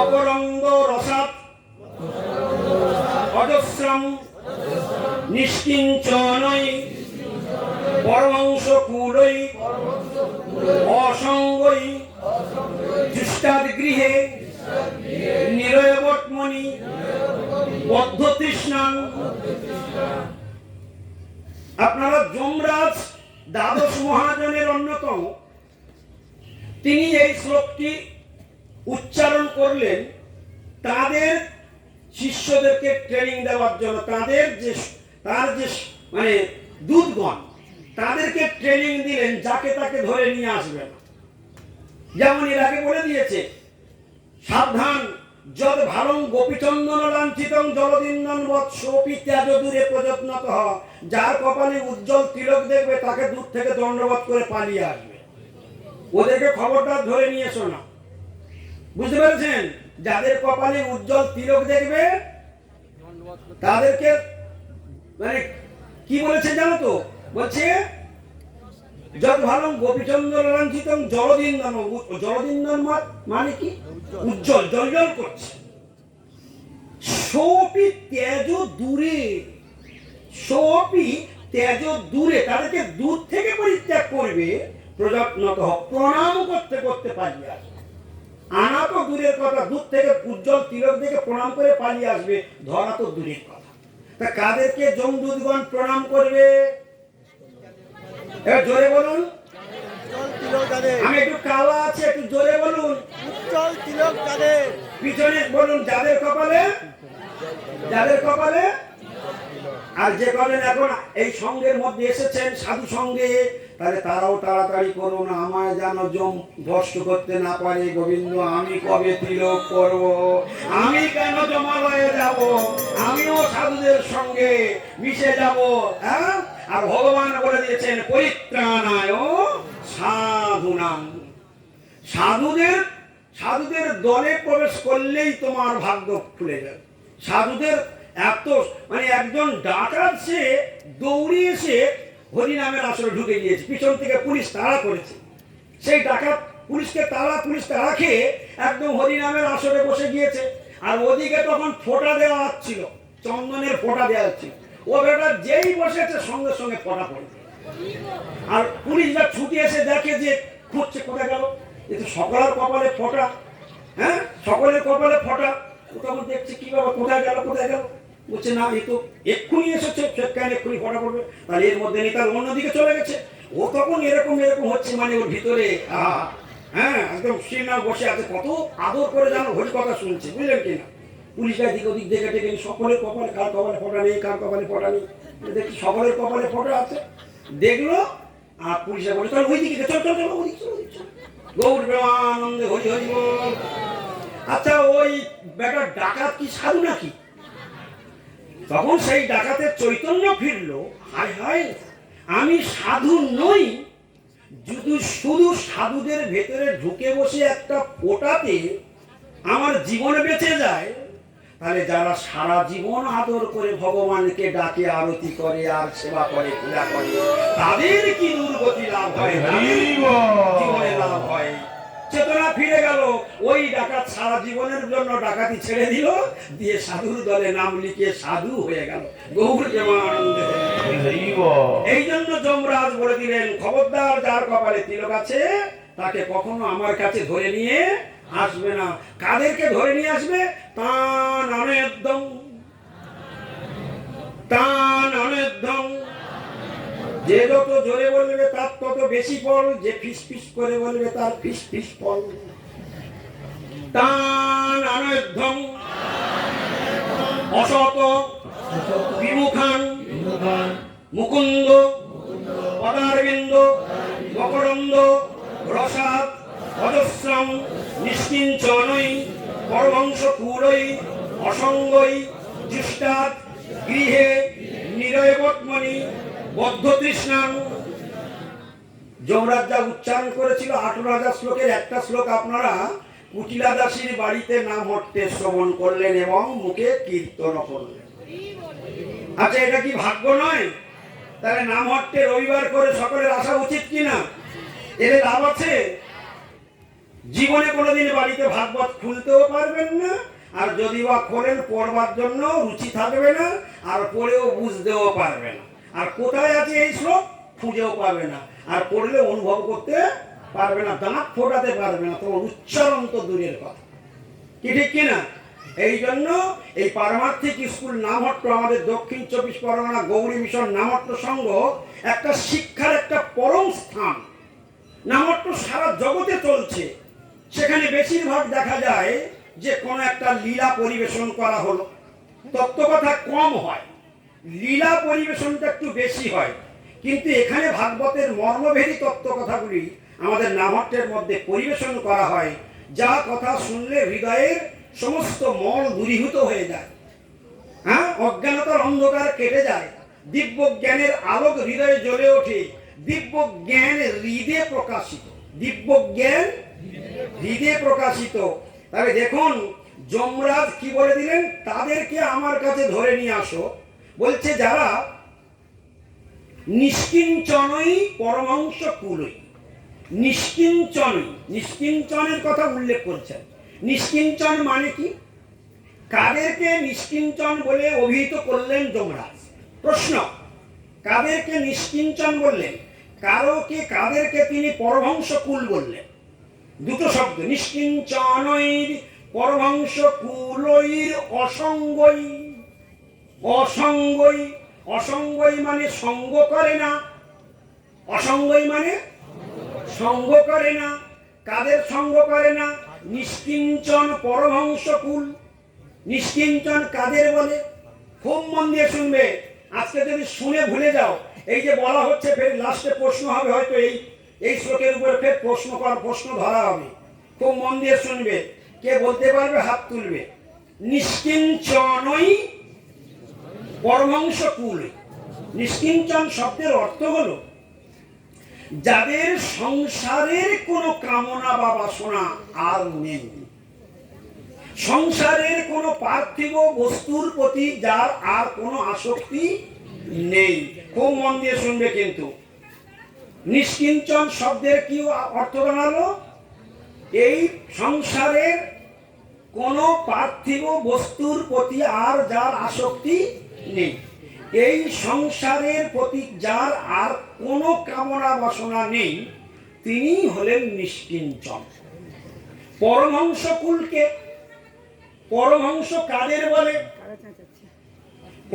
মকরন্দ রসাৎ অজস্রম নিষ্কিঞ্চনৈ পরমাংশ কুলৈ অসঙ্গৈ জুষ্টাদ গৃহে নিরয়বটমণি বদ্ধ তৃষ্ণাং। আপনারা যমরাজ দ্বাদশ মহাজনের অন্যতম, তিনি এই শ্লোকটি উচ্চারণ করলেন তাদের শিষ্যদেরকে ট্রেনিং দেওয়ার জন্য। তার যে মানে দূতগণ তাদেরকে ট্রেনিং দিলেন যাকে তাকে ধরে নিয়ে আসবে না। যেমন এর আগে বলে দিয়েছে, সাবধান, যদ ভালং গোপীচন্দন লাঞ্ছিতং জলদিন্দন বৎ সোপি ত্যাজ দূরে প্রযত্নত হ। যার কপালে উজ্জ্বল তিলক দেখবে তাকে দূর থেকে দণ্ডবৎ করে পালিয়ে আসবে। ওদেরকে খবরদার ধরে নিয়ে এসো না। বুঝতে পেরেছেন? যাদের কপালে উজ্জ্বল তিলক দেখবে তাদেরকে মানে কি বলেছে জানো তো? বলছে যত ভালো গোপীচন্দ্র লাঞ্ছিতং জলদিন্দন। জলদিন্দন মানে কি? উজ্জ্বল, জলজল করছে। সোপি তেজ দূরে, সোপি তেজ দূরে, তাদেরকে দূর থেকে পরিত্যাগ করবে। প্রযত্নত প্রণাম করতে করতে পালিয়ে আসবে। আনা তো দূরের কথা, দূর থেকে উজ্জ্বল তিলক দেখে প্রণাম করে পালিয়ে আসবে, ধরা তো দূরের কথা। তা কাদেরকে যমদূতগণ প্রণাম করবে? এবার জোরে বলুন। আমি একটু কালা আছে, একটু জোরে বলুন। উজ্জ্বল তিলক তাদের পিছনে বলুন, যাদের কপালে, যাদের কপালে। আর যে কলেন এখন এই সঙ্গের মধ্যে এসেছেন সাধু সঙ্গে, তাহলে তারাও তাড়াতাড়ি করুন, আমায় যেন জম ভস্ত করতে না পারে। গোবিন্দ, আমি কবে তিলক করব? আমি কেন জমালয়ে যাব? আমিও সাধুদের সঙ্গে মিশে যাব। হ্যাঁ, আর ভগবান বলে দিয়েছেন পরিত্রাণায় সাধুনাং। সাধুদের দলে প্রবেশ করলেই তোমার ভাগ্য খুলে যাবে। সাধুদের এত মানে একজন ডাকাত সে দৌড়ে এসে হরিনামের আসরে ঢুকে গিয়েছে, পিছন থেকে পুলিশ তাড়া করেছে। সেই ডাকাত পুলিশ তাড়া খেয়ে একদম হরিনামের আসরে বসে গিয়েছে। আর ওদিকে তখন ফোঁটা দেওয়া হচ্ছিল, চন্দনের ফোঁটা দেওয়া হচ্ছিল। ও বেটা যেই বসেছে সঙ্গে সঙ্গে ফোঁটা পড়েছে। আর পুলিশরা ছুটে এসে দেখে যে খুঁজছে, কোথায় গেল? এ তো সকলের কপালে ফোঁটা। হ্যাঁ, সকলের কপালে ফোঁটা। তখন দেখছে কি বাবা, কোথায় গেল কোথায় গেল? বলছে না, এ তো এক্ষুনি এসেছে, কেন এক্ষুনি ফোঁটা পড়বে? তাহলে এর মধ্যে নেই, তার অন্যদিকে চলে গেছে। ও তখন এরকম হচ্ছে, মানে ওর ভিতরে হ্যাঁ একদম শ্রীনা বসে আছে, কত আদর করে জানো হরি কথা শুনছে, বুঝলেন কিনা? পুলিশরা দিক ওদিক দেখে দেখে সকলের কপালে, কার কপালে ফোঁটা নেই, কার কপালে ফোঁটা নেই, দেখি সকলের কপালে ফোঁটা আছে। দেখলো আর পুলিশরা বলে চল ওই দিকে, চল চল চল ওই দিকে, গৌর প্রেমানন্দে হরি হরি বল। আচ্ছা, ওই বেটা ডাকাত কি সাধু নাকি? তখন সেই ডাকাতের চৈতন্য ফিরলো, হায় হায়, আমি সাধু নই, যদি শুধু সাধুদের ভেতরে ঢুকে বসে একটা ফোঁটাতে আমার জীবন বেঁচে যায়, তাহলে যারা সারা জীবন আদর করে ভগবানকে ডাকে, আরতি করে আর সেবা করে, পূজা করে, তাদের কি দুর্গতি লাভ হয়, জীবনে লাভ হয়। চেতনা ফিরে গেল। ওই ডাকাত সারা জীবনের জন্য ডাকাতি ছেড়ে দিল, দিয়ে সাধুর দলে নাম লিখিয়ে সাধু হয়ে গেল। গৌর প্রেমানন্দে। এই জন্য যমরাজ বলে দিলেন, খবরদার, যার কপালে তিলক আছে তাকে কখনো আমার কাছে ধরে নিয়ে আসবে না। কাদেরকে ধরে নিয়ে আসবে? তান অনেদ্যং, তান অনেদ্যং। যে যত জোরে বলবে তার তত বেশি ফল, যে ফিস ফিস করে বলবে তার ফিস ফিস ফল। তান অনেদ্যং অসত বিমুখান মুকুন্দ পদারবিন্দ মকরন্দ রসাৎ অজস্রম নিষ্কিঞ্চনৈ পরমাংশ কুলৈ অসঙ্গৈ জুষ্টাৎ গৃহে নিরয়বটমণি বদ্ধ তৃষ্ণাং। যমরাজ যা উচ্চারণ করেছিল 18,000 শ্লোকের একটা শ্লোক আপনারা কুটিলা দাসীর বাড়িতে নাম হট্টে শ্রবণ করলেন এবং মুখে কীর্তন করলেন। আচ্ছা, এটা কি ভাগ্য নয়? তাহলে নাম হট্টে রবিবার করে সকলের আসা উচিত কিনা? এর লাভ আছে। জীবনে কোনোদিন বাড়িতে ভাগবত খুলতেও পারবেন না, আর যদি বা খোলেন পড়বার জন্য রুচি থাকবে না, আর পড়েও বুঝতেও পারবে না। আর কোথায় আছে এই শ্লোক খুঁজেও পাবে না, আর পড়লে অনুভব করতে পারবে না, দাঁত ফোটাতে পারবে না, তোমার উচ্চারণ তো দূরের কথা। কি ঠিক কিনা? এই জন্য এই পারমার্থিক স্কুল নামহট্ট, আমাদের দক্ষিণ 24 পরগনা গৌরী মিশন নামহট্ট সংঘ একটা শিক্ষার একটা পরম স্থান। নামহট্ট সারা জগতে চলছে। সেখানে বেশিরভাগ দেখা যায় যে কোনো একটা লীলা পরিবেশন করা হলো, তত্ত্বকথা কম হয়, লীলা পরিবেশনটা একটু বেশি হয়। কিন্তু এখানে ভাগবতের মর্মভেদী তত্ত্বকথাগুলি আমাদের নামহট্টের মধ্যে পরিবেশন করা হয়, যা কথা শুনলে হৃদয়ের সমস্ত মল দূরীভূত হয়ে যায়। হ্যাঁ, অজ্ঞানতার অন্ধকার কেটে যায়, দিব্য জ্ঞানের আলোক হৃদয়ে জ্বলে ওঠে, দিব্য জ্ঞান হৃদয়ে প্রকাশিত, দিব্য জ্ঞান হৃদয়ে প্রকাশিত। তবে দেখুন যমরাজ কি বলে দিলেন, তাদেরকে আমার কাছে ধরে নিয়ে আসো। বলছে যারা নিষ্কিঞ্চনই পরমাংশ কুলই। নিষ্কিঞ্চনই, নিষ্কিঞ্চনের কথা উল্লেখ করছেন। নিষ্কিঞ্চন মানে কি? কাদেরকে নিষ্কিঞ্চন বলে অভিহিত করলেন যমরাজ? প্রশ্ন, কাদেরকে নিষ্কিঞ্চন বললেন? কাদেরকে তিনি পরমহংস কুল বললেন? দুটো শব্দ, নিষ্কিঞ্চনৈর পরমহংস কুলৈর অসঙ্গই। অসঙ্গই, অসঙ্গই মানে সঙ্গ করে না, অসঙ্গই মানে সঙ্গ করে না। কাদের সঙ্গ করে না? নিষ্কিঞ্চন পরমহংস কুল। নিষ্কিঞ্চন কাদের বলে? খুব মন দিয়ে শুনবে, আজকে যদি শুনে ভুলে যাও, এই যে বলা হচ্ছে ফের লাস্টে প্রশ্ন হবে, হয়তো এই শ্লোকের উপরে ফের প্রশ্ন ধরা হবে। খুব মন দিয়ে শুনবে, কে বলতে পারবে হাত তুলবে। নিষ্কিঞ্চনই পরমহংস কুল। নিষ্কিঞ্চন শব্দের অর্থ হলো যাদের সংসারের কোনো কামনা বা বাসনা আর নেই, সংসারের কোনো পার্থিব বস্তুর প্রতি যার আর কোনো আসক্তি নেই। খুব মন দিয়ে শুনবে কিন্তু। নিষ্কিঞ্চন শব্দের কি অর্থ দাঁড়ালো? এই সংসারের কোনো পার্থিব বস্তুর প্রতি আর যার আসক্তি নেই, এই সংসারের প্রতি যার আর কোনো কামনা বাসনা নেই, তিনি হলেন নিষ্কিঞ্চন। পরমহংস কুলকে, পরমহংস কাদের বলে?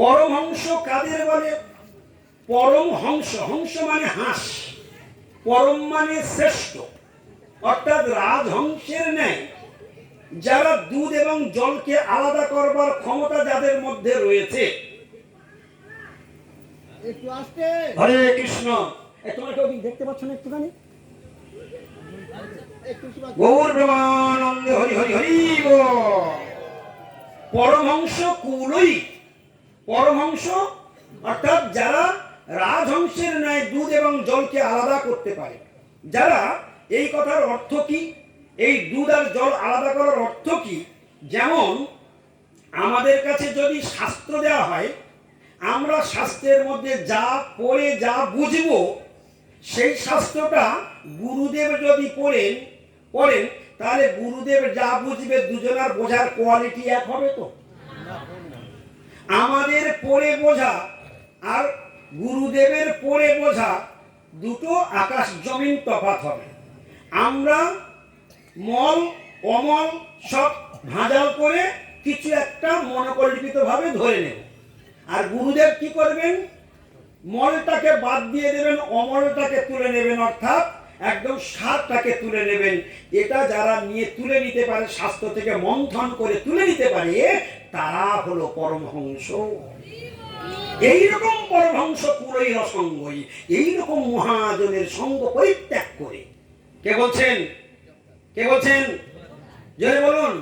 পরমহংস কাদের বলে? পরমহংস, হংস মানে হাঁস, পরম মানে শ্রেষ্ঠ, অর্থাৎ রাজহংসের ন্যায় যারা দুধ এবং জলকে আলাদা করবার ক্ষমতা যাদের মধ্যে রয়েছে। হরে কৃষ্ণ। তোমার কেউ দেখতে পাচ্ছ না একটুখানি? গৌর ব্রহ্মানন্দ হরি হরি হরি বল। পরমহংস কুলই, পরমহংস অর্থাৎ যারা রাজহংসের ন্যায় দুধ এবং জলকে আলাদা করতে পারে। যারা, এই কথার অর্থ কি? এই দুধ আর জল আলাদা করার অর্থ কি? যেমন আমাদের কাছে যদি শাস্ত্র দেওয়া হয়, আমরা শাস্ত্রের মধ্যে যা পড়ে যা বুঝবো, সেই শাস্ত্রটা গুরুদেব যদি পড়েন তাহলে গুরুদেব যা বুঝবে দুজনার বোঝার কোয়ালিটি এক হবে তো? আমাদের পড়ে বোঝা আর গুরুদেবের পড়ে বোঝা দুটো আকাশ জমিন তফাৎ হবে। আমরা মল অমল সব ভাঁজাল করে কিছু একটা মনোকল্পিত ভাবে ধরে নেব, আর গুরুদেব কি করবেন? মলটাকে বাদ দিয়ে দেবেন, অমলটাকে তুলে নেবেন, অর্থাৎ একদম সারটাকে তুলে নেবেন। এটা যারা নিয়ে তুলে নিতে পারে, শাস্ত্র থেকে মন্থন করে তুলে নিতে পারে, তারা হলো পরমহংস। এইরকম পরমহংস কুলই অসঙ্গই, এইরকম মহাজনের সঙ্গ পরিত্যাগ করে। কে বলছেন? কে বলছেন? জয় বলুন।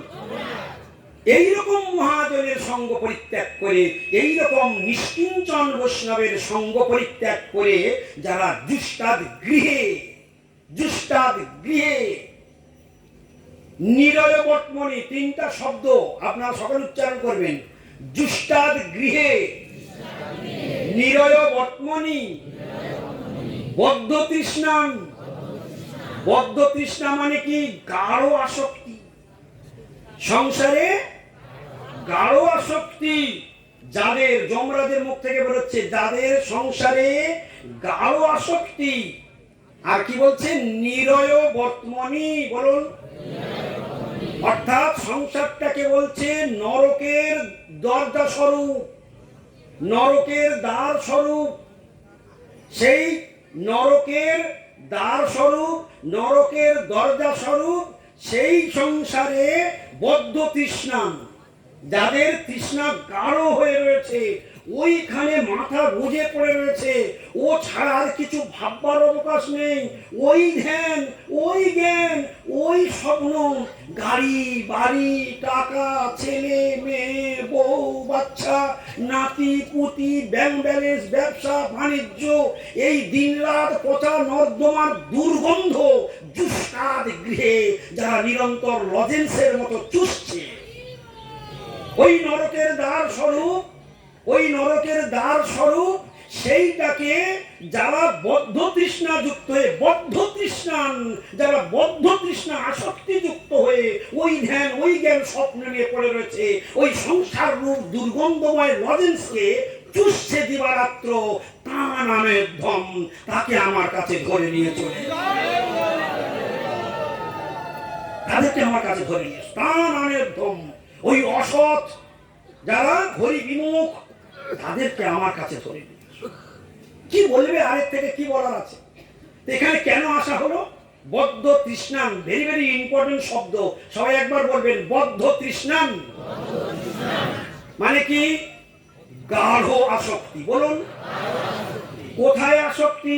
এইরকম মহাজনের সঙ্গ পরিত্যাগ করে, এইরকম নিষ্কিঞ্চন বৈষ্ণবের সঙ্গ পরিত্যাগ করে যারা জুষ্টাদ গৃহে, জুষ্টাদ গৃহে নিরয় বটমণি, তিনটা শব্দ আপনারা সকল উচ্চারণ করবেন। জুষ্টাদ গৃহে নিরয় বটমণি বদ্ধ তৃষ্ণান বদ্ধ তৃষ্ণা মানে কি? গাঢ় আসক্তি, সংসারে গাঢ় আসক্তি। যাদের, যমরাজের মুখ থেকে বেরোচ্ছে, যাদের সংসারে গাঢ় আসক্তি। আর কি বলছে? নিরয় বর্তমানি, বলুন। অর্থাৎ সংসারটাকে বলছে নরকের দরজা স্বরূপ, নরকের দ্বার স্বরূপ। সেই নরকের দ্বার স্বরূপ, নরকের দরজা স্বরূপ সেই সংসারে বদ্ধ তৃষ্ণা, যাদের তৃষ্ণা গাঢ় হয়ে রয়েছে, ওইখানে মাথা বুঝে পড়ে রয়েছে, ও ছাড়া আর কিছু ভাববার অবকাশ নেই। ওই ধ্যান, ওই জ্ঞান, ওই স্বপ্ন, গাড়ি বাড়ি, টাকা, ছেলে মেয়ে, বউ বাচ্চা, নাতি পুতি, ব্যাংক ব্যালেন্স, ব্যবসা বাণিজ্য, এই দিনরাত পচা নর্দমার দুর্গন্ধ জুস্কাদ গৃহে যারা নিরন্তর লজেন্সের মতো চুষছে, ওই নরকের দ্বার স্বরূপ, ওই নরকের দ্বার স্বরূপ সেইটাকে যারা বদ্ধ তৃষ্ণা যুক্ত হয়ে, বদ্ধ তৃষ্ণান, যারা বদ্ধ তৃষ্ণা আসক্তি যুক্ত হয়ে ওই ধ্যান, ওই জ্ঞান, স্বপ্ন নিয়ে পড়ে রয়েছে, ওই সংসার রূপ দুর্গন্ধময় লজেন্সকে চুষছে দিবারাত্র, তা নামের ধম, তাকে আমার কাছে ধরে নিয়ে চলে, তাদেরকে আমার কাছে ধরে নিয়ে, তা নামের ধম। ওই অসৎ যারা হরি বিমুখ, তাদেরকে আমার কাছে ধরে নিয়ে। কি বলবে আরেক থেকে, কি বলার আছে? এখানে কেন আসা হলো? বদ্ধ তৃষ্ণান, ভেরি ভেরি ইম্পর্টেন্ট শব্দ, সবাই একবার বলবেন, বদ্ধ তৃষ্ণান মানে কি? গাঢ় আসক্তি। বলুন, কোথায় আসক্তি?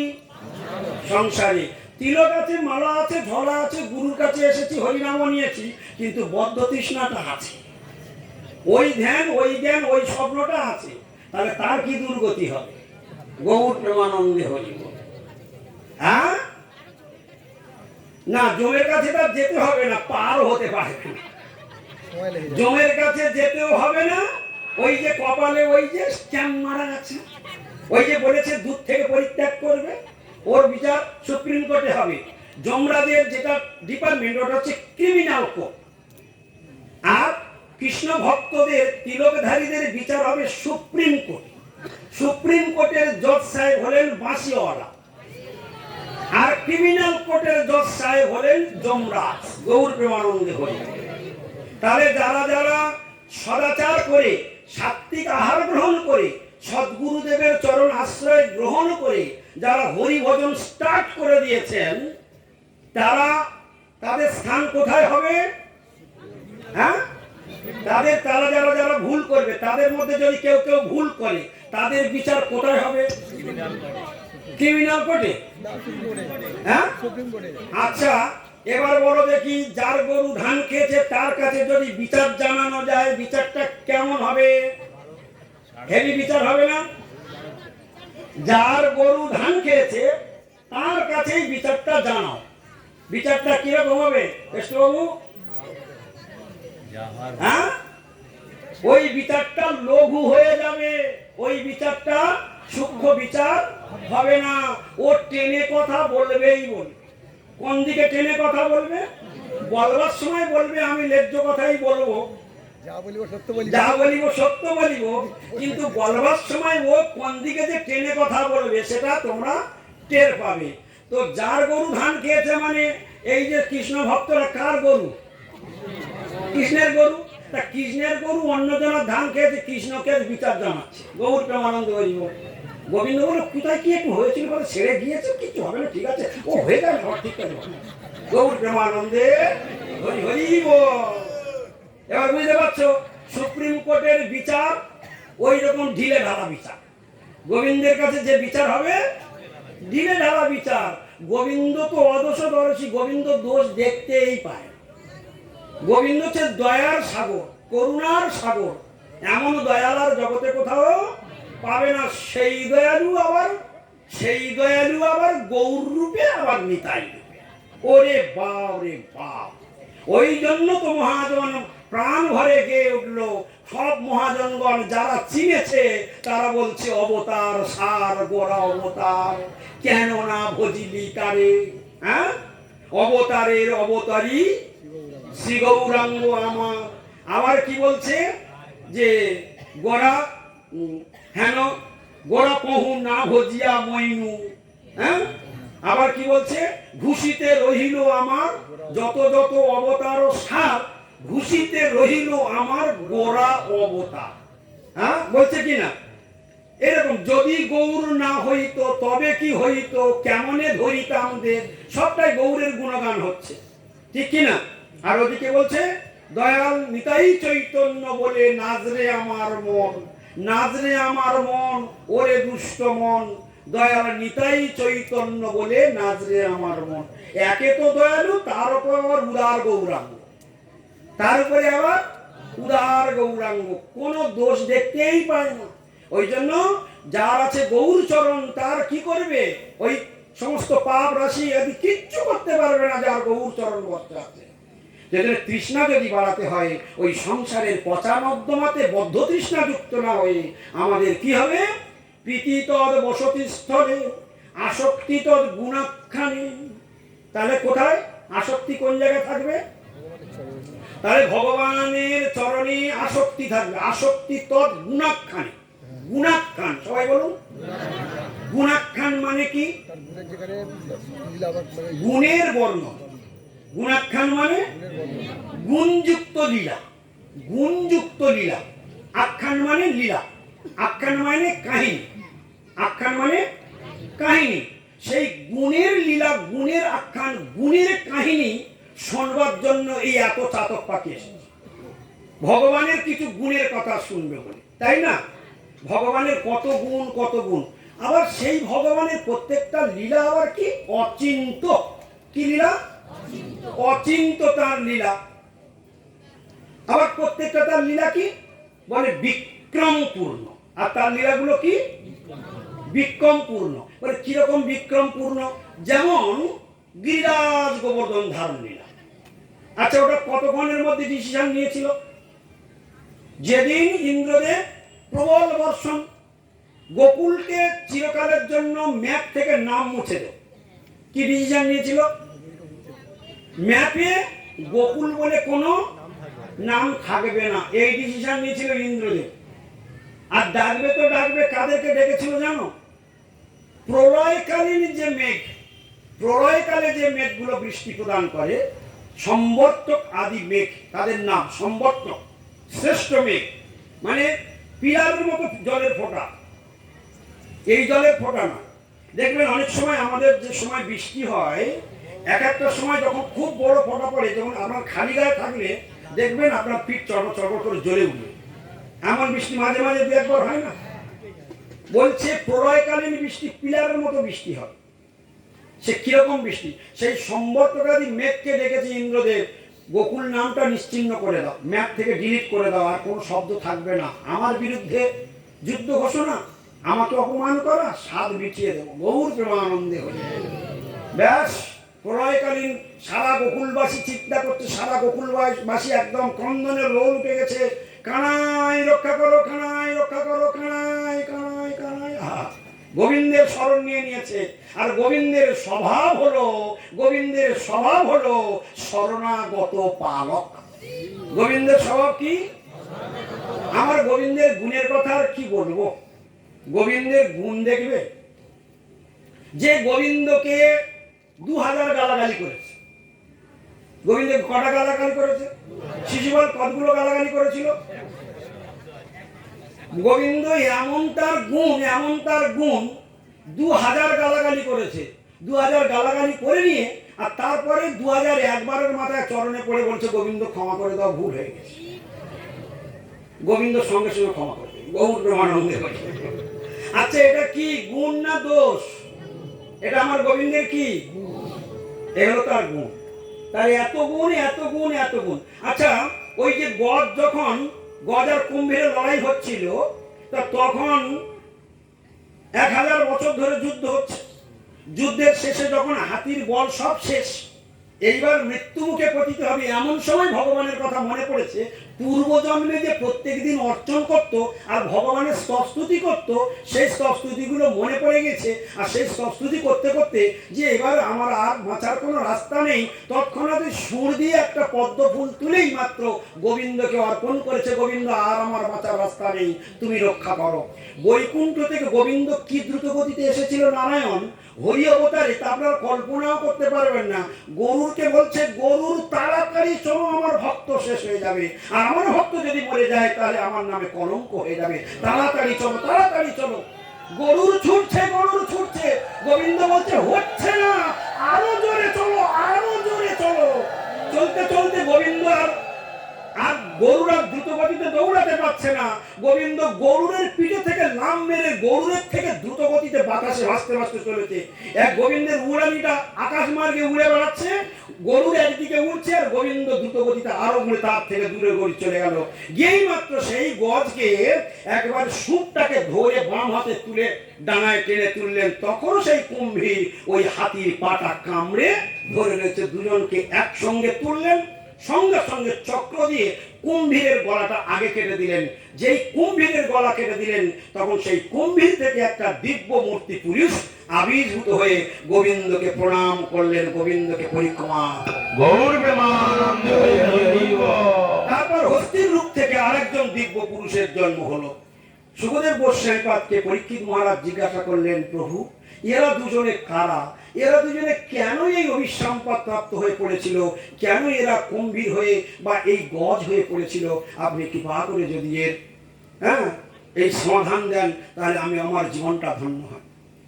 সংসারে। তিলক আছে, মালা আছে, ঝলা আছে, গুরুর কাছে এসেছি, হরিনাম নিয়েছি, কিন্তু বদ্ধ তৃষ্ণাটা আছে, ওই ধ্যান, ওই জ্ঞান, ওই স্বপ্নটা আছে। তাহলে তার কি দুর্গতি হবে? গৌর প্রেমানন্দে হরি বল। হ্যাঁ, না, জমের কাছে তার যেতে হবে না, পার হতে পারবে না। জমের কাছে যেতেও হবে না। ওই যে কপালে ওই যে স্ট্যাম্প মারা আছে, ওই যে বলেছে দুধ থেকে পরিত্যাগ করবে, ওর বিচার সুপ্রিম কোর্টে হবে। যমরাজের যেটা ডিপার্টমেন্ট, ওটা হচ্ছে ক্রিমিনাল কোর্ট। আর কৃষ্ণ ভক্তদের, তিলকধারীদের বিচার হবে সুপ্রিম কোর্ট। সুপ্রিম কোর্টের জজ সাহেব হলেন বাঁশিওয়ালা, আর ক্রিমিনাল কোর্টের জজ সাহেব হলেন যমরাজ। গৌর প্রেমানন্দে হরি। তাহলে যারা যারা সদাচার করে, সাত্বিক আহার গ্রহণ করে, সদ্গুরুদেবের চরণ আশ্রয় গ্রহণ করে যারা হরি ভজন স্টার্ট করে দিয়েছেন, তারা, তাদের স্থান কোথায় হবে? হ্যাঁ, তাদের, তারা যারা যারা ভুল করবে, তাদের মধ্যে যদি কেউ কেউ ভুল করে, তাদের বিচার কোথায় হবে? ক্রিমিনাল কোর্টে। হ্যাঁ, আচ্ছা, এবার বলো দেখি, যার গরু ধান খেয়েছে তার কাছে যদি বিচার জানানো যায়, বিচারটা কেমন হবে? হেভি বিচার হবে না? যার গরু ধান খেয়েছে তার কাছেই বিচারটা জানাও, বিচারটা কিরকম হবে কৃষ্ণবাবু? হ্যাঁ, ওই বিচারটা লঘু হয়ে যাবে, ওই বিচারটা সূক্ষ্ম বিচার হবে না। ও টেনে কথা বলবেই বলবে। কোন দিকে টেনে কথা বলবে? বলবার সময় বলবে আমি ন্যায্য কথাই বলবো, যা বলিব সত্য বলিব, কিন্তু বলবার সময় ও কোন দিকে যে টেনে কথা বলবে সেটা তোমরা টের পাবে। তো যার গরু ধান খেয়েছে মানে এই যে কৃষ্ণ ভক্তরা, কার গরু? কৃষ্ণের গরু। তা কৃষ্ণের গরু অন্যজনের ধান খেয়েছে, কৃষ্ণকে বিচার জানাচ্ছে। গৌর প্রেমানন্দ হরি বল। গোবিন্দ বলে, কোথায় কি একটু হয়েছিল, বলে ছেড়ে গিয়েছে, কিছু হবে না, ঠিক আছে, ও হয়ে যাবে, ঠিক আছে। গৌর প্রেমানন্দে হরি হরি বল। এবার বুঝতে পারছো, সুপ্রিম কোর্টের বিচার ওই রকম ঢিলে ঢালা বিচার। গোবিন্দের কাছে যে বিচার হবে, ঢিলে ঢালা বিচার। গোবিন্দ তো অদোষ দর্শী, গোবিন্দ দোষ দেখতেই পায়। গোবিন্দ হচ্ছে দয়ার সাগর, করুণার সাগর। এমন দয়াল আর জগতে কোথাও পাবে না। সেই দয়ালু আবার গৌর রূপে, আবার নিতাই রূপে। ওরে বাপ রে বাপ! ওই জন্য তো মহাজন প্রাণ ভরে গেয়ে উঠলো। সব মহাজনগণ যারা চিনেছে তারা বলছে, অবতার সার গোরা অবতার, কেন না ভজিলি তারে। হ্যাঁ, অবতারের অবতারী শ্রী গৌরাঙ্গ আমার। আবার কি বলছে যে গোড়া হেন গোড়া কহু না ভজিয়া মইনু, হ্যাঁ। আবার কি বলছে, ঘুষিতে রহিল আমার যত যত অবতার সার, ঘুষিতে রহিল আমার গোড়া অবতার। হ্যাঁ, বলছে কি না এরকম, যদি গৌর না হইতো তবে কি হইতো, কেমনে ধরিতাম দে, সবটাই গৌরের গুণগান হচ্ছে, ঠিক কি না। আর ওদিকে বলছে দয়াল নিতাই চৈতন্য বলে নাজরে আমার মন, নাজরে আমার মন ওরে দুষ্ট মন, দয়াল নিতাই চৈতন্য বলে নাজরে আমার মন। একে তো দয়ালু, তার উপর আবার উদার গৌরাঙ্গ, তার উপরে আবার উদার গৌরাঙ্গ, কোনো দোষ দেখতেই পায় না। ওই জন্য যার আছে গৌর চরণ তার কি করবে, ওই সমস্ত পাপ রাশি আদি কিচ্ছু করতে পারবে না যার গৌর চরণ বর্তে আছে। যেখানে তৃষ্ণা যদি বাড়াতে হয়, ওই সংসারের পচা নর্দমাতে বদ্ধ তৃষ্ণা যুক্ত না হয়ে আমাদের কি হবে, প্রীতি তদ বসতি স্থলে আসক্তি তদ গুণাখ্যানে। তাহলে কোথায় আসক্তি, কোন জায়গায় থাকবে, তাহলে ভগবানের চরণে আসক্তি থাকবে। আসক্তি তদ গুণাখ্যানে, গুণাখ্যান সবাই বলুন। গুণাখ্যান মানে কি, গুণের বর্ণ। গুণাখ্যান মানে গুণযুক্ত লীলা, গুণযুক্ত লীলা। আখ্যান মানে লীলা, আখ্যান মানে কাহিনী, আখ্যান মানে কাহিনী। সেই গুণের লীলা, গুণের আখ্যান, গুণের কাহিনী শোনবার জন্য এই এত চাতক পাখি এসেছে, ভগবানের কিছু গুণের কথা শুনবে বলে, তাই না। ভগবানের কত গুণ, কত গুণ। আবার সেই ভগবানের প্রত্যেকটা লীলা আবার কি অচিন্ত, কি লীলা, অচিন্ত তার লীলা। আবার প্রত্যেকটা তার লীলা কি বলে বিক্রমপূর্ণ, আর তার লীলাগুলো কি বিক্রমপূর্ণ। বলে কিরকম বিক্রমপূর্ণ, যেমন গিরিরাজ গোবর্ধন ধারণ লীলা। আচ্ছা, ওটা কতক্ষণের মধ্যে ডিসিশন নিয়েছিল, যেদিন ইন্দ্রদেব প্রবল বর্ষণ, গোকুলকে চিরকালের জন্য ম্যাপ থেকে নাম মুছে দেয়, কি ডিসিশন নিয়েছিল, ম্যাপে গোকুল বলে কোনো নাম থাকবে না, এই ডিসিশন নিয়েছিল ইন্দ্রদেব। আর ডাকবে তো ডাকবে, কাদেরকে ডেকেছিল জানো, প্রলয়কালীন যে মেঘ, প্রলয়কালে যে মেঘগুলো বৃষ্টি প্রদান করে, সম্বর্তক আদি মেঘ, তাদের নাম সম্বর্তক, শ্রেষ্ঠ মেঘ, মানে পিলারের মতো জলের ফোঁটা, এই জলের ফোঁটা না। দেখবেন অনেক সময় আমাদের যে সময় বৃষ্টি হয়, এক একটা সময় যখন খুব বড় ফোঁটা পড়ে, যেমন আপনার খালি গায়ে থাকলে দেখবেন আপনার পিঠ চড় চড় করে জ্বলে উঠবে, এমন বৃষ্টি মাঝে মাঝে দু একবার হয় না। বলছে প্রলয়কালীন বৃষ্টি পিলারের মতো বৃষ্টি হয়। সে কিরকম বৃষ্টি, সেই সম্বর্তকারী মেঘকে ডেকেছে ইন্দ্রদেব, গোকুল নামটা নিশ্চিহ্ন করে দাও, ম্যাপ থেকে ডিলিট করে দাও, আর কোনো শব্দ থাকবে না, আমার বিরুদ্ধে যুদ্ধ ঘোষণা, আমাকে অপমান করা, স্বাদ মিটিয়ে দেবো, গৌর প্রেমানন্দে হয়ে ব্যাস। প্রলয়কালীন সারা গোকুলবাসী চিন্তা করছে, সারা গোকুলবাসী একদম ক্রন্দনের রোল উঠে গেছে, কানাই রক্ষা করো, কানাই রক্ষা করো, কানাই কানাই কানাই। গোবিন্দের স্মরণ নিয়ে নিয়েছে, আর গোবিন্দের স্বভাব হলো, গোবিন্দের স্বভাব হলো শরণাগত পালক। গোবিন্দের স্বভাব কি, আমার গোবিন্দের গুণের কথা আর কি বলবো, গোবিন্দের গুণ দেখবে, যে গোবিন্দকে 2000 গালাগালি করেছে, গোবিন্দের কটা গালাগালি করেছে, শিশুপাল কতগুলো গালাগালি করেছিল, গোবিন্দ এমন তার গুণ, এমন তার গুণ, 2000 গালাগালি করেছে, 2000 গালাগালি করে নিয়ে, আর তারপরে 2001 বারের মাথায় চরণে পড়ে বলছে গোবিন্দ ক্ষমা করে দাও, ভুল হয়ে গেছে। গোবিন্দ সঙ্গে সঙ্গে ক্ষমা করে দেয়, গৌর প্রেমানন্দে হয়ে। আচ্ছা, এটা কি গুণ না দোষ, এটা আমার গোবিন্দের কি, এগুলো তার গুণ, তার এত গুণ, এত গুণ, এত গুণ। আচ্ছা, ওই যে গজ, যখন গজ আর কুম্ভীরের লড়াই হচ্ছিল, তা তখন 1000 বছর ধরে যুদ্ধ হচ্ছে, যুদ্ধের শেষে যখন হাতির বল সব শেষ, এইবার মৃত্যু মুখে পতিত হবে, এমন সময় ভগবানের কথা মনে পড়েছে পূর্বজন্মে যে প্রত্যেক দিন অর্চন করত আর ভগবানের স্তবস্তুতি করত, সেই স্তবস্তুতিগুলো মনে পড়ে গেছে। আর সেই স্তবস্তুতি করতে করতে যে এবার আমার আর বাঁচার কোনো রাস্তা নেই, তৎক্ষণাৎ সুর দিয়ে একটা পদ্ম ফুল তুলেই মাত্র গোবিন্দকে অর্পণ করেছে। গোবিন্দ, আর আমার বাঁচার রাস্তা নেই, তুমি রক্ষা করো। বৈকুণ্ঠ থেকে গোবিন্দ কি দ্রুত গতিতে এসেছিল নারায়ণ হরি অবতারে, তা আপনারা কল্পনাও করতে পারবেন না। গরুরকে বলছে, গরুর তাড়াতাড়ি চলো, আমার ভক্ত শেষ হয়ে যাবে, আর আমার ভক্ত যদি মরে যায় তাহলে আমার নামে কলঙ্ক হয়ে যাবে, তাড়াতাড়ি চলো, তাড়াতাড়ি চলো। গরুর ছুটছে, গরুর ছুটছে, গোবিন্দ বলছে হচ্ছে না, আরো জোরে চলো, আরো জোরে চলো। চলতে চলতে গোবিন্দ আর গরুরা দ্রুত গতিতে দৌড়াতে পারছে না। গোবিন্দ গরুরের পিঠে থেকে লাম মেরে গরুরের থেকে দ্রুত গতিতে বাতাসে ভাসতে ভাসতে চলেছে। এক গোবিন্দের উড়ানিটা আকাশ মার্গে উড়ে বেড়াচ্ছে, গরুর একদিকে উঠছে আর গোবিন্দ দ্রুত গতিতে আরো উড়ে তার থেকে দূরে গড়ি চলে গেল। গিয়েই মাত্র সেই গজকে একবার সুপটাকে ধরে বাম হাতে তুলে ডানায় টেনে তুললেন, তখন সেই কুম্ভীর ওই হাতির পাটা কামড়ে ধরে রয়েছে। দুজনকে একসঙ্গে তুললেন, সঙ্গে সঙ্গে চক্র দিয়ে কুম্ভীরের গলাটা আগে কেটে দিলেন। যেই কুম্ভীরের গলা কেটে দিলেন, তখন সেই কুম্ভীর থেকে একটা দিব্য মূর্তি পুরুষ আবির্ভূত হয়ে গোবিন্দকে প্রণাম করলেন, গোবিন্দকে পরিক্রমা। তারপর হস্তির রূপ থেকে আরেকজন দিব্য পুরুষের জন্ম হলো। সুখদেব গোস্বামীপাদকে পরীক্ষিত মহারাজ জিজ্ঞাসা করলেন, প্রভু এরা দুজনে কারা? এরা দুজনে কেন এই অভিসম্পাদ প্রাপ্ত হয়ে পড়েছিল? কেন এরা কুম্ভীর হয়ে বা এই গজ হয়ে পড়েছিল? আপনি কৃপা করে যদি এর এই সমাধান দেন, তাহলে আমি আমার জীবনটা ধন্য হয়।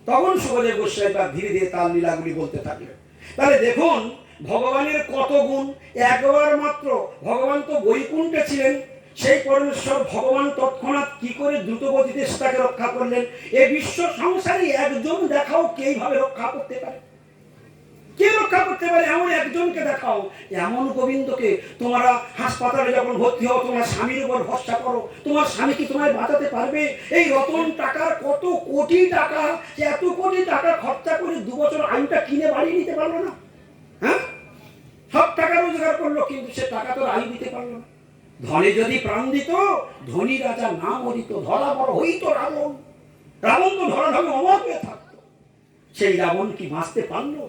তখন সুখদেব গোস্বামীপাদ ধীরে ধীরে তার লীলাগুলি বলতে থাকলেন। তাহলে দেখুন ভগবানের কত গুণ। একবার মাত্র ভগবান তো বৈকুণ্ঠে ছিলেন, সেই পরমেশ্বর ভগবান তৎক্ষণাৎ কি করে দ্রুত গতিতে তাকে রক্ষা করলেন। এ বিশ্ব সংসারে একজন দেখাও কে এইভাবে রক্ষা করতে পারে? কে রক্ষা করতে পারে? এমন একজনকে দেখাও। এমন গোবিন্দকে তোমরা হাসপাতালে যখন ভর্তি হও, তোমার স্বামীর উপর ভরসা করো, তোমার স্বামী কি তোমায় বাঁচাতে পারবে? এই রতন টাকার কত কোটি টাকা, এত কোটি টাকা খরচা করে 2 বছর আয়ুটা কিনে বাড়ি নিতে পারলো না। হ্যাঁ, সব টাকা রোজগার করলো, কিন্তু সে টাকা তো আয়ু দিতে পারলো না। ধনে যদি প্রাণ দিত, ধনী রাজা না মরিত, ধরা বড় হইত রাবণ। রাবণ তো ধরা ধরে অমর হয়ে থাকতো। সেই রাবণ কি বাঁচতে পারলো?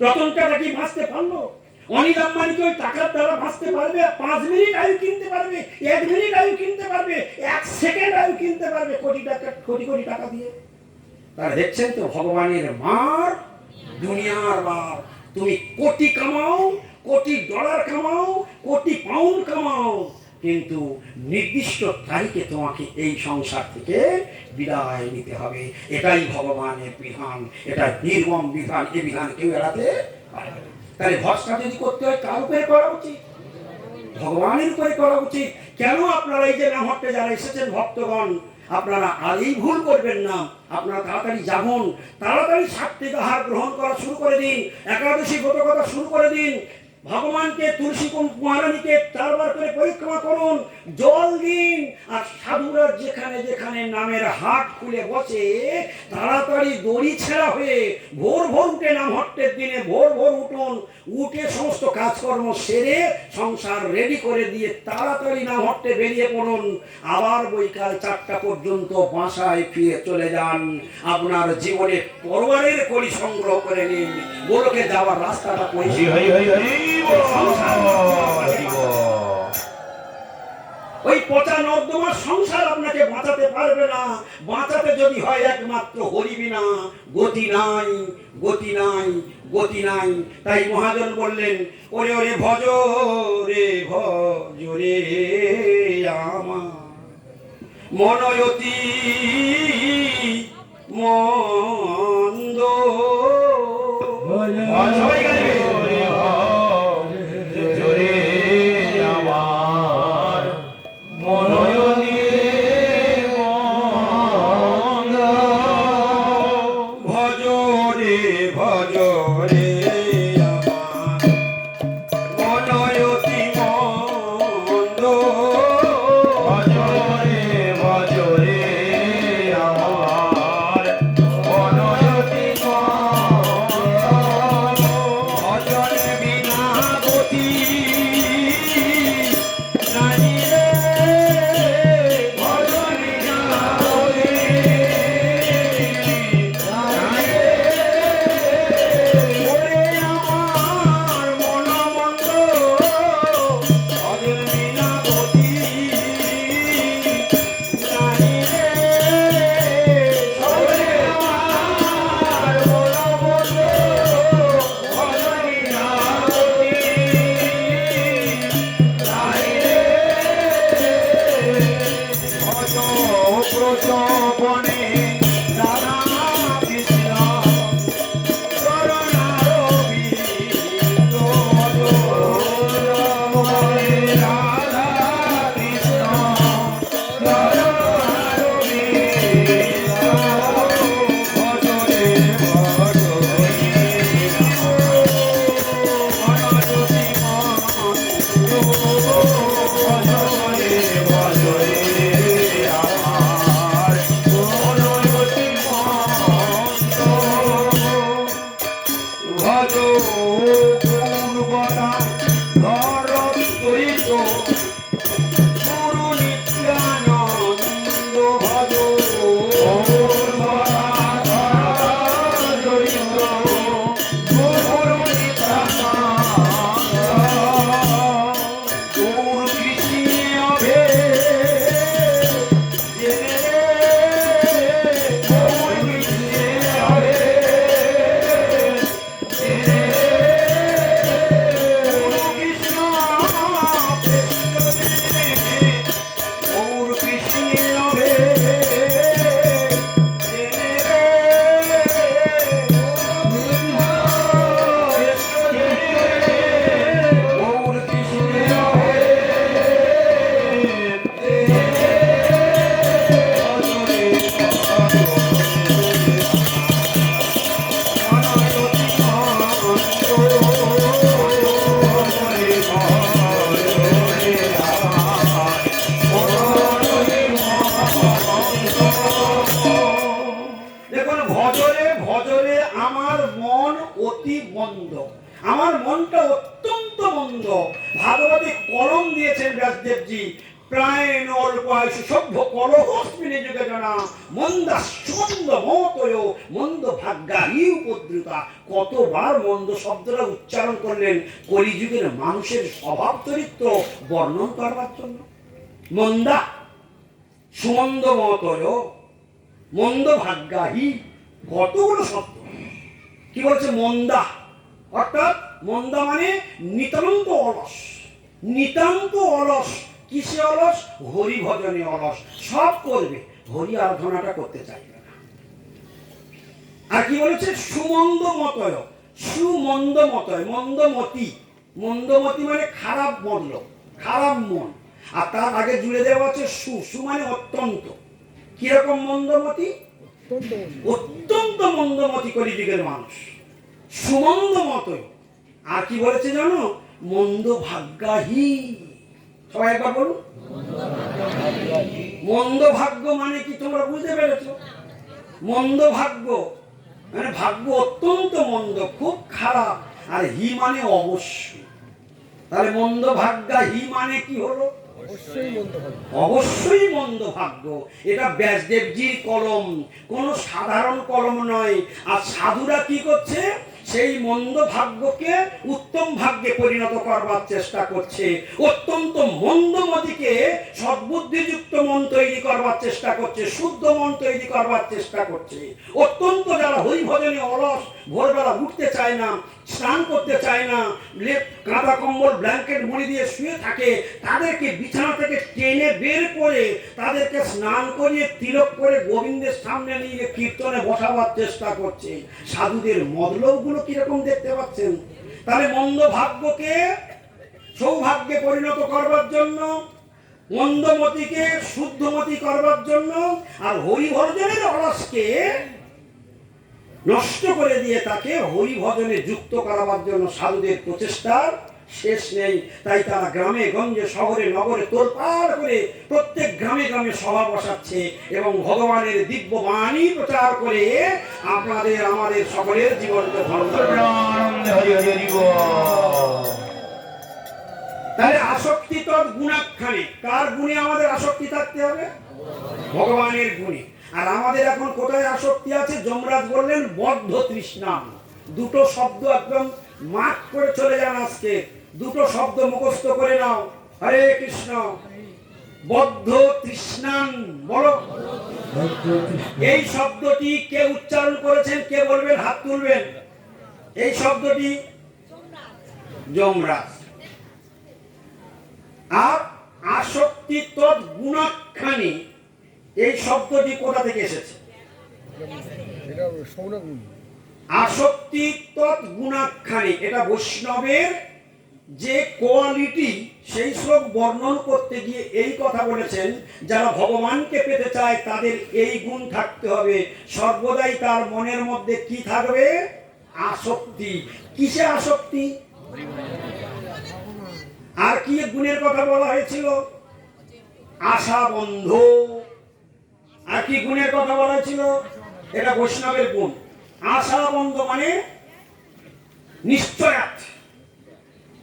রতন টাকা কি বাঁচতে পারলো? অনিল আম্বানি কি ওই টাকার দ্বারা বাঁচতে পারবে? 5 মিনিট আয়ু কিনতে পারবে, 1 মিনিট আয়ু কিনতে পারবে, 1 সেকেন্ড আয়ু কিনতে পারবে কোটি টাকা, কোটি কোটি টাকা দিয়ে। তারা দেখছেন তো ভগবানের মার, দুনিয়ার মার। তুমি কোটি কামাও, কোটি ডলার কামাও, কোটি পাউন্ড কামাও, কিন্তু নির্দিষ্ট তারিখে তোমাকে এই সংসার থেকে বিদায় নিতে হবে। এটাই ভগবানের বিধান, এটা নির্মম বিধান। এই বিধান কেউ এড়াতে পারে না। তাহলে ভরসা যদি করতে হয়, কার উপরে করা উচিত? ভগবানের উপরে করা উচিত। কেন আপনারা এই যে নামহট্টে যারা এসেছেন ভক্তগণ, আপনারা আর এই ভুল করবেন না। আপনারা তাড়াতাড়ি জাগুন, তাড়াতাড়ি সাত্বিক আহার গ্রহণ করা শুরু করে দিন, একাদশী ব্রত কথা শুরু করে দিন। ভগবানকে তুলসী মহারানীকে 4 বার করে পরিক্রমা করুন, জল দিন। আর সাধুরা যেখানে যেখানে নামের হাট খুলে বসে, তাড়াতাড়ি দড়ি ছেঁড়া হয়ে ভোর ভোর উঠে নামহট্টের দিনে ভোর ভোর উঠুন। উঠে সমস্ত কাজকর্ম সেরে সংসার রেডি করে দিয়ে তাড়াতাড়ি নামহট্টে বেরিয়ে পড়ুন। আবার বৈকাল 4টা পর্যন্ত বাসায় ফিরে চলে যান। আপনার জীবনে পরবারের কড়ি সংগ্রহ করে নিন, গোলকে যাওয়ার রাস্তাটা পরিষ্কার। ওই পচা নর্দমার সংসার আপনাকে বাঁচাতে পারবে না। বাঁচাতে যদি হয় একমাত্র হরি বিনা গতি নাই, গতি নাই, গতি নাই। তাই মহাজন বললেন, ওরে ওরে ভজ রে ভজ রে আমার মনয়তি মন্দ। সবাই গাইবে। ভজ রে ভজ রে আমার মন গুরু নিত্যানন্দ ভজ দেখুন, ভজরে ভজরে আমার মন অতি মন্দ, আমার মনটা অত্যন্ত মন্দ। ভাগবতী কলম দিয়েছেন ব্যাসদেবজি, প্রায় অল্প আয়ুষ সভ্য কলহস্মিনী যুগে জনা মন্দা সুমন্দ মতয় মন্দ ভাগ্যাহী উপদ্রুতা। কতবার মন্দ শব্দটা উচ্চারণ করলেন কলিযুগের মানুষের স্বভাব চরিত্র বর্ণন করবার জন্য। মন্দা সুমন্দ মতয় মন্দ ভাগ্যাহী, কতগুলো শব্দ। কি বলছে? মন্দা, অর্থাৎ মন্দা মানে নিতান্ত অলস। নিতান্ত অলস। কিসে অলস? হরি ভজনে অলস। সব করবে, হরি আরাধনাটা করতে চাইবে না। আর কি বলেছে? সুমন্দ মতয়, সুমন্দ মতয়, মন্দমতি। মন্দমতি মানে খারাপ মন্দ, খারাপ মন। আর তার আগে জুড়ে দেওয়া আছে সু, সু মানে অত্যন্ত। কিরকম মন্দমতি? অত্যন্ত মন্দমতি কলিযুগের মানুষ, সুমন্দ মতই। আর কি বলেছে জানো? মন্দ ভাগ্যাহী। সবাই একবার বলুন, মন্দ ভাগ্য মানে কি তোমরা বুঝতে পেরেছো? মন্দ ভাগ্য মানে ভাগ্য অত্যন্ত মন্দ, খুব খারাপ। আর হি মানে অবশ্যই। তাহলে মন্দ ভাগ্যাহী মানে কি হলো? অবশ্যই মন্দ ভাগ্য। এটা ব্যাসদেবজির কলম, কোন সাধারণ কলম নয়। আর সাধুরা কি করছে? সেই মন্দ ভাগ্যকে উত্তম ভাগ্যে পরিণত করবার চেষ্টা করছে। অত্যন্ত মন্দমতিকে সদ্বুদ্ধিযুক্ত মন তৈরি করবার চেষ্টা করছে, শুদ্ধ মন তৈরি করবার চেষ্টা করছে। অত্যন্ত যারা হরি ভজনে অলস, ভোরবেলা উঠতে চায় না, স্নান করতে চায় না, কাঁথা কম্বল ব্ল্যাঙ্কেট মুড়ি দিয়ে শুয়ে থাকে, তাদেরকে বিছানা থেকে টেনে বের করে তাদেরকে স্নান করিয়ে তিলক করে গোবিন্দের সামনে নিয়ে কীর্তনে বসাবার চেষ্টা করছে। সাধুদের মতলবগুলো কিরকম দেখতে পাচ্ছেন? তাহলে মন্দ ভাগ্যকে সৌভাগ্যে পরিণত করবার জন্য, মন্দমতিকে শুদ্ধমতি করবার জন্য, আর হরিভজনের অলসকে নষ্ট করে দিয়ে তাকে হরিভজনে যুক্ত করাবার জন্য সাধুদের প্রচেষ্টার শেষ নেই। তাই তারা গ্রামে গঞ্জে শহরে নগরে তোলপাড় করে প্রত্যেক গ্রামে গ্রামে সভা বসাচ্ছে এবং ভগবানের দিব্য বাণী প্রচার করে আপনাদের আমাদের সকলের জীবনকে ধন্য। তাহলে আসক্তি তৎ গুণাখ্যানে, কার গুণে আমাদের আসক্তি থাকতে হবে? ভগবানের গুণে। আর আমাদের এখন কোথায় আসক্তি আছে? যমরাজ বললেন বদ্ধ তৃষ্ণা। দুটো শব্দ একদম মার্ক করে চলে যান আজকে, দুটো শব্দ মুখস্থ করে নাও। হরে কৃষ্ণ। বদ্ধ তৃষ্ণান, বলো। এই শব্দটি কে উচ্চারণ করেছেন? কে বলবেন? হাত তুলবেন। এই শব্দটি যমরাজ। আর আসক্তি তৎ গুণাখ্যানে, এই শব্দটি কোথা থেকে এসেছে? আসক্তি তৎ গুণাখ্যানে, এটা বৈষ্ণবের যে কোয়ালিটি, সেই সব বর্ণন করতে গিয়ে এই কথা বলেছেন, যারা ভগবানকে পেতে চায় তাদের এই গুণ থাকতে হবে। সর্বদাই তার মনের মধ্যে কি থাকবে? আসক্তি। কিসে আসক্তি? আর কি গুণের কথা বলা হয়েছিল? আশা বন্ধ। আর কি গুণের কথা বলা হয়েছিল? এটা বৈষ্ণবের গুণ। আশা বন্ধ মানে নিশ্চয়াত।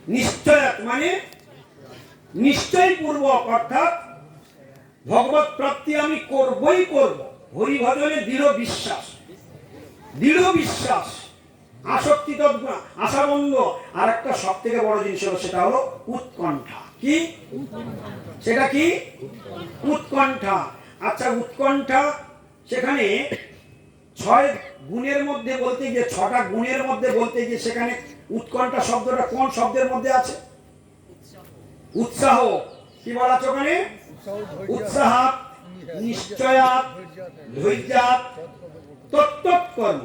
নিশ্চয়াত মানে নিশ্চয় পূর্বক, অর্থাৎ ভগবত প্রাপ্তি আমি করবই করব। হরি ভজনে দৃঢ় বিশ্বাস, দৃঢ় বিশ্বাস, আসক্তি তৎগুণ, আশাবন্ধ। আর একটা সব থেকে বড় জিনিস হলো, সেটা হলো উৎকণ্ঠা। কি সেটা? কি উৎকণ্ঠা। আচ্ছা, উৎকণ্ঠা সেখানে 6 গুণের মধ্যে বলতে গিয়ে, 6টা গুণের মধ্যে বলতে গিয়ে, সেখানে উৎকণ্ঠা শব্দটা কোন শব্দের মধ্যে আছে? উৎসাহ। কি বলা আছে ওখানে? উৎসাহাত, নিশ্চয়াত, ধৈর্যাত, তত্তৎকর্ম।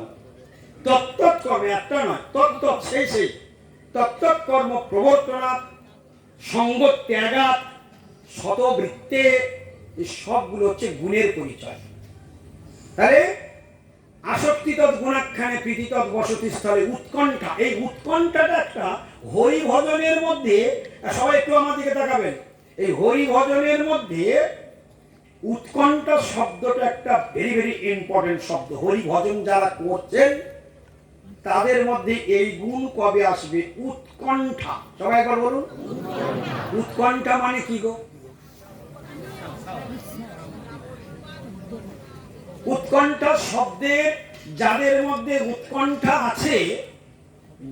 তত্তৎকর্ম একটা নয়, তত্ত্ব সেই সেই তত্তৎকর্ম প্রবর্তনাৎ, সঙ্গ ত্যাগাৎ, শতবৃত্তে। এই সবগুলো হচ্ছে গুণের পরিচয়। তাহলে আসক্তি তৎ গুণাখ্যানে প্রীতি তৎ বসতি স্থলে উৎকণ্ঠা, এই উৎকণ্ঠাটা একটা হরি ভজনের মধ্যে। সবাই একটু আমার দিকে তাকাবেন। এই হরি ভজনের মধ্যে উৎকণ্ঠা শব্দটা একটা ভেরি ভেরি ইম্পর্টেন্ট শব্দ। হরি ভজন যারা করছেন তাদের মধ্যে এই গুণ কবে আসবে? উৎকণ্ঠা। সবাই একবার বলুন, উৎকণ্ঠা মানে কি গো? উৎকণ্ঠা শব্দের যাদের মধ্যে উৎকণ্ঠা আছে,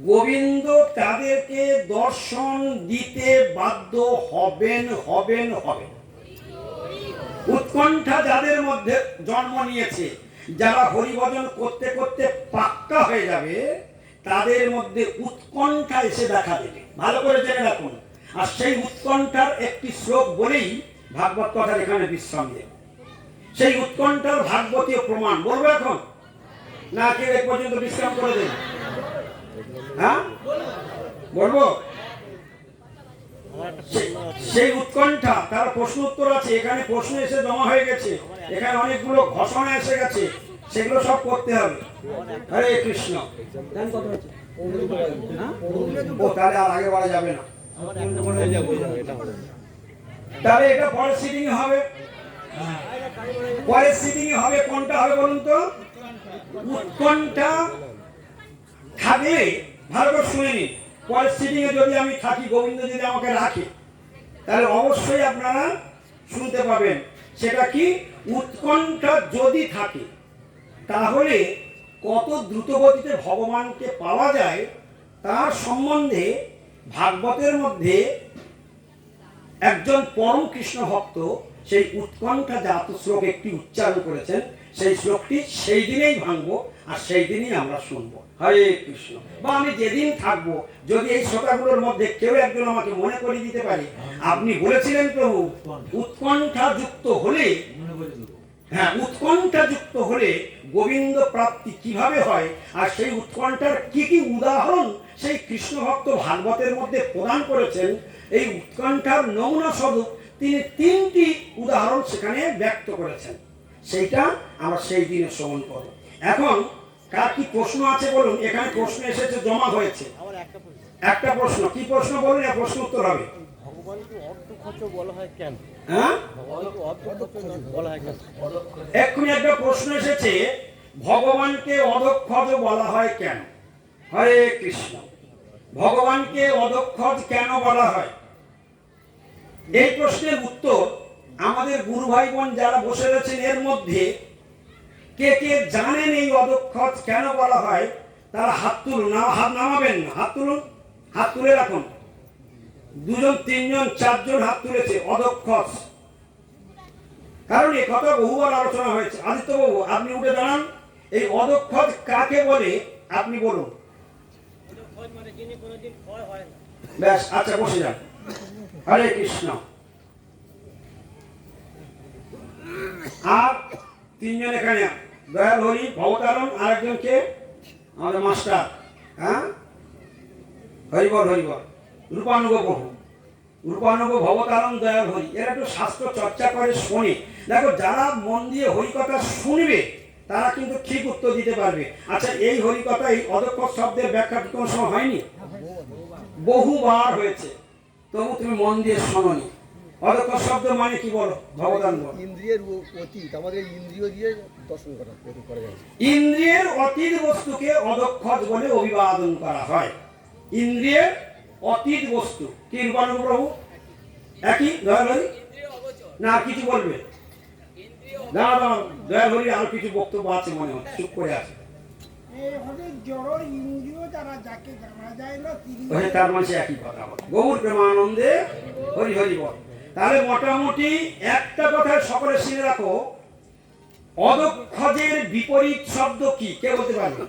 গোবিন্দ তাদেরকে দর্শন দিতে বাধ্য হবেন হবেন হবেন। উৎকণ্ঠা যাদের মধ্যে জন্ম নিয়েছে, যারা হরিভজন করতে করতে পাক্কা হয়ে যাবে, তাদের মধ্যে উৎকণ্ঠা এসে দেখা দেবে। ভালো করে জেনে রাখুন। আর সেই উৎকণ্ঠার একটি শ্লোক বলেই ভাগবত কথার এখানে বিশ্রাম দেব। সেই উৎকণ্ঠার ভাগবতীয় প্রমাণ বলবো এখন, না কেউ এক পর্যন্ত বিশ্রাম করে দেবে? হ্যাঁ, বলবো। সেই উৎকণ্ঠা, তার প্রশ্ন উত্তর আছে। এখানে প্রশ্ন এসে জমা হয়ে গেছে, এখানে অনেকগুলো ঘোষণা এসে গেছে, সেগুলো সব করতে হবে। হরে কৃষ্ণ। ও তাহলে আর আগে বলা যাবে না, তাহলে এটা পরের সিটিং হবে। পরের সিটিং হবে কোনটা হবে বলুন তো? উৎকণ্ঠা থাকলে ভালো করে শুনে নিন। পরের সিটিং এ যদি আমি থাকি, গোবিন্দ যদি আমাকে রাখে, তাহলে অবশ্যই আপনারা শুনতে পাবেন। সেটা কি? উৎকণ্ঠা যদি থাকে, তাহলে কত দ্রুতগতিতে ভগবানকে পাওয়া যায় তার সম্বন্ধে ভাগবতের মধ্যে একজন পরম কৃষ্ণ ভক্ত সেই উৎকণ্ঠা জাত শ্লোক একটি উচ্চারণ করেছেন। সেই শ্লোকটি সেই দিনেই ভাঙবো, আর সেই দিনই আমরা শুনবো। হরে কৃষ্ণ। বা আমি যেদিন থাকবো, যদি এই শ্লোকগুলোর মধ্যে কেউ একজন আমাকে মনে করিয়ে দিতে পারে, আপনি বলেছিলেন প্রভু উৎকণ্ঠা যুক্ত হলে, হ্যাঁ, উৎকণ্ঠা যুক্ত হলে গোবিন্দ প্রাপ্তি কিভাবে হয়, আর সেই উৎকণ্ঠার কি কি উদাহরণ সেই কৃষ্ণ ভক্ত ভাগবতের মধ্যে প্রদান করেছেন, এই উৎকণ্ঠার নমুনা স্বরূপ তিনি 3টি উদাহরণ সেখানে ব্যক্ত করেছেন। সেইটা আমরা সেই দিনে শ্রবণ করব। এখন কার কি প্রশ্ন আছে বলুন? এখানে প্রশ্ন এসেছে, জমা হয়েছে। একটা প্রশ্ন, কি প্রশ্ন বলুন? এক প্রশ্ন উত্তর হবে। ভগবানকে অর্ধক্ষজ বলা হয় কেন? হ্যাঁ, ভগবানকে অর্ধক্ষজ বলা হয় কেন? এক্ষুনি একটা প্রশ্ন এসেছে, ভগবানকে অধক্ষজ বলা হয় কেন? হরে কৃষ্ণ। ভগবানকে অধক্ষজ কেন বলা হয়? এই প্রশ্নের উত্তর আমাদের গুরু ভাই বোন যারা বসে রয়েছেন এর মধ্যে কে কে জানেন এই অধক্ষজ কেন বলা হয়? তারা হাত তুলুন। না, হাত নামাবেন না, হাত তুলুন, হাত তুলে রাখুন। 2 জন 3 জন 4 জন হাত তুলেছে। অধক্ষজ, কারণ এই কথা বহুবার আলোচনা হয়েছে। আদিত্য বাবু, আপনি উঠে দাঁড়ান। এই অধক্ষজ কাকে বলে আপনি বলুন। ব্যাস, আচ্ছা, বসে যান। হরে কৃষ্ণ। আর 3 জন এখানে, দয়াল হরি, ভবতারণ, আর একজনকে আমাদের মাস্টার। হ্যাঁ, হরিবল হরিবল, রূপানুগ বহু, রূপানুগ, ভবতারণ, দয়াল হরি। এরা একটু শাস্ত্র চর্চা করে, শোনে। দেখো, যারা মন দিয়ে হরিকথা শুনবে তারা কিন্তু ঠিক উত্তর দিতে পারবে। আচ্ছা, এই হরিকথা, এই অধক্ষজ শব্দের ব্যাখ্যা কোনো সময় হয়নি? বহুবার হয়েছে, তবু তুমি মন দিয়ে শোনোনি। অধক্ষজ শব্দ মানে কি বলো ভগবান? ইন্দ্রিয়ের অতীত, আমাদের ইন্দ্রিয় দিয়ে দর্শন করা যায়। ইন্দ্রিয়ের অতীত বস্তুকে অধক্ষজ বলে অভিবাদন করা হয়। ইন্দ্রিয়ের অতীত বস্তু কি? রূপানুগ প্রভু, একই দয়াল হরি না কিছু বলবে না না দয়াল হরি আরো কিছু বক্তব্য আছে মনে হয় চুপ করে আছে জড় ইন্দ্রিয় যারা যাকে জানা যায় না তিনি ওই তার মাঝে একই কথা বলে গৌর প্রেমানন্দে হরি হরি বল। তাহলে মোটামুটি একটা কথা সকলে শুনে রাখো, অদক্ষজের বিপরীত শব্দ কি কে বলতে পারবে?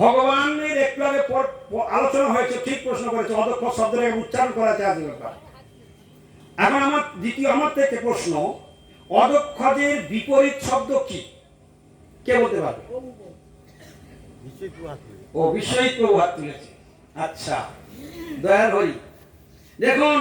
ভগবানের একটু আগে আলোচনা হয়েছে, ঠিক প্রশ্ন করেছে, অদক্ষ শব্দটাকে উচ্চারণ করাতে আছে ব্যাপার। এখন আমার আমার থেকে প্রশ্ন, অদক্ষজের বিপরীত শব্দ কি কে বলতে পারবে? ও বিশ্বজিৎ প্রভু হাত তুলেছে। আচ্ছা দয়াল হরি, দেখুন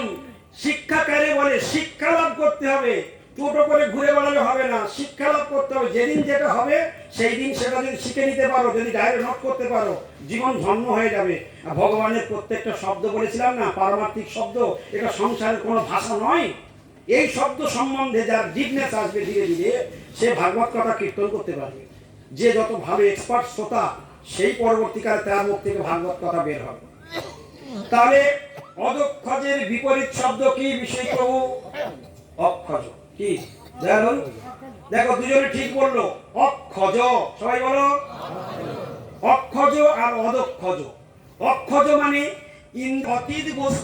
শিক্ষা কারে বলে? শিক্ষা লাভ করতে হবে, টোটো করে ঘুরে বেড়ালে হবে না, শিক্ষা লাভ করতে হবে। যেদিন যেটা হবে সেই দিন সেটা যদি শিখে নিতে পারো, যদি ডায়রি নোট করতে পারো, জীবন ধন্য হয়ে যাবে। আর ভগবানের প্রত্যেকটা শব্দ বলেছিলাম না, পারমার্থিক শব্দ, এটা সংসারের কোনো ভাষা নয়। এই শব্দ সম্বন্ধে যার জিজ্ঞাসা আসবে ধীরে ধীরে, সে ভাগবত কথা কীর্তন করতে পারবে। যে যত ভালো এক্সপার্ট শ্রোতা, সেই পরবর্তীকালে তার মুখ থেকে ভাগবত কথা বের হবে। তাহলে অদক্ষজের বিপরীত শব্দ কি বিষয় প্রভু? অক্ষজ। কি দেখো দুজনে ঠিক বললো, অক্ষজ। সবাই বলো অক্ষজ আর অদক্ষজ। অক্ষজ মানে অতীত বস্তু